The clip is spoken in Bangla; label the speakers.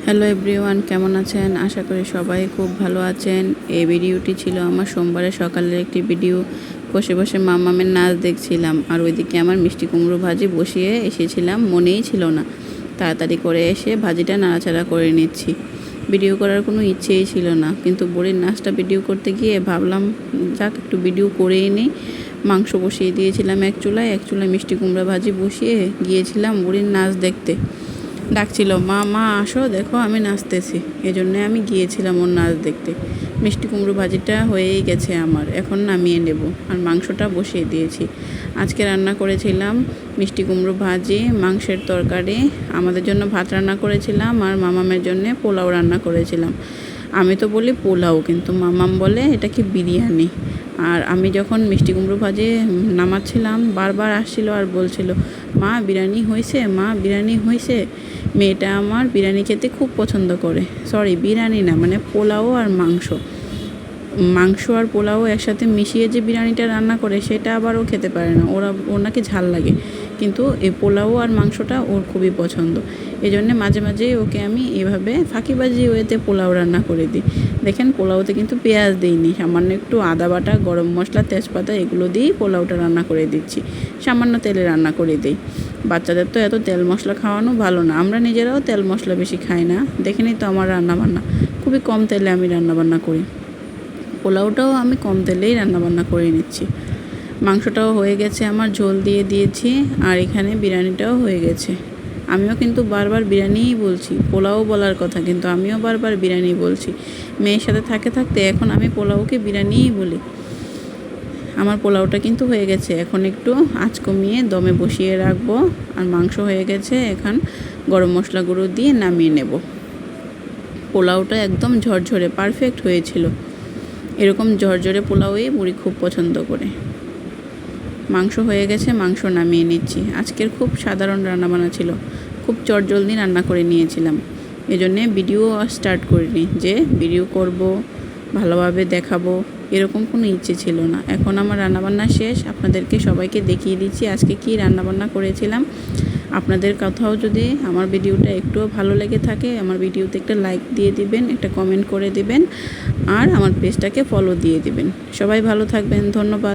Speaker 1: হ্যালো এভরিওয়ান, কেমন আছেন? আশা করি সবাই খুব ভালো আছেন। এই ভিডিওটি ছিল আমার সোমবারের সকালের একটি ভিডিও। বসে বসে মামামের নাচ দেখছিলাম, আর ওইদিকে আমার মিষ্টি কুমড়ো ভাজি বসিয়ে এসেছিলাম, মনেই ছিল না। তাড়াতাড়ি করে এসে ভাজিটা নাড়াচাড়া করে নিচ্ছি। ভিডিও করার কোনো ইচ্ছেই ছিল না, কিন্তু বুড়ির নাচটা ভিডিও করতে গিয়ে ভাবলাম যাক একটু ভিডিও করেই নিই। মাংস বসিয়ে দিয়েছিলাম এক চুলায় মিষ্টি কুমড়া ভাজি বসিয়ে গিয়েছিলাম বুড়ির নাচ দেখতে। ডাকছিল, মা মা আসো দেখো আমি নাচতেছি। এজন্যে আমি গিয়েছিলাম ওর নাচ দেখতে। মিষ্টি কুমড়ো ভাজিটা হয়েই গেছে আমার, এখন নামিয়ে নেব। আর মাংসটা বসিয়ে দিয়েছি। আজকে রান্না করেছিলাম মিষ্টি কুমড়ো ভাজি, মাংসের তরকারি, আমাদের জন্য ভাত রান্না করেছিলাম, আর মামামের জন্যে পোলাও রান্না করেছিলাম। আমি তো বলি পোলাও, কিন্তু মামাম বলে এটা কি বিরিয়ানি। আর আমি যখন মিষ্টি কুমড়ো ভাজি নামাচ্ছিলাম বারবার আসছিল আর বলছিল, মা বিরিয়ানি হয়েছে, মা বিরিয়ানি হয়েছে। মেয়েটা আমার বিরিয়ানি খেতে খুব পছন্দ করে। সরি, বিরিয়ানি না, মানে পোলাও আর মাংস আর পোলাও একসাথে মিশিয়ে যে বিরিয়ানিটা রান্না করে সেটা আবার ও খেতে পারে না। ওর নাকি ঝাল লাগে, কিন্তু এই পোলাও আর মাংসটা ওর খুবই পছন্দ। এই জন্যে মাঝে মাঝেই ওকে আমি এভাবে ফাঁকিবাজি ওয়েতে পোলাও রান্না করে দিই। দেখেন, পোলাওতে কিন্তু পেঁয়াজ দিইনি, সামান্য একটু আদা বাটা, গরম মশলা, তেজপাতা এগুলো দিয়েই পোলাওটা রান্না করে দিচ্ছি। সামান্য তেলে রান্না করে দিই। বাচ্চাদের তো এত তেল মশলা খাওয়ানো ভালো না, আমরা নিজেরাও তেল মশলা বেশি খাই না। দেখেনি তো আমার রান্নাবান্না, খুবই কম তেলে আমি রান্নাবান্না করি। পোলাওটাও আমি কম তেলেই রান্নাবান্না করে নিচ্ছি। মাংসটাও হয়ে গেছে আমার, ঝোল দিয়ে দিয়েছি, আর এখানে বিরিয়ানিটাও হয়ে গেছে। আমিও কিন্তু বারবার বিরিয়ানিই বলছি, পোলাও বলার কথা, কিন্তু আমিও বারবার বিরিয়ানি বলছি। মেয়ের সাথে থাকতে এখন আমি পোলাওকে বিরিয়ানিই বলি। আমার পোলাওটা কিন্তু হয়ে গেছে, এখন একটু আঁচ কমিয়ে দমে বসিয়ে রাখবো। আর মাংস হয়ে গেছে, এখন গরম মশলা গুঁড়ো দিয়ে নামিয়ে নেব। পোলাওটা একদম ঝরঝরে পারফেক্ট হয়েছিল। এরকম ঝরঝরে পোলাওই বুড়ি খুব পছন্দ করে। মাংস হয়ে গেছে, মাংস নামিয়ে নিচ্ছি। আজকের খুব সাধারণ রান্নাবান্না ছিল, খুব চটজলদি রান্না করে নিয়েছিলাম। এজন্যে ভিডিও স্টার্ট করিনি, যে ভিডিও করব, ভালোভাবে দেখাবো, এরকম কোনো ইচ্ছে ছিল না। এখন আমার রান্নাবান্না শেষ, আপনাদেরকে সবাইকে দেখিয়ে দিচ্ছি আজকে কি রান্নাবান্না করেছিলাম। আপনাদের কথাও যদি আমার ভিডিওটা একটুও ভালো লেগে থাকে, আমার ভিডিওতে একটা লাইক দিয়ে দিবেন, একটা কমেন্ট করে দিবেন, আর আমার পেজটাকে ফলো দিয়ে দিবেন। সবাই ভালো থাকবেন, ধন্যবাদ।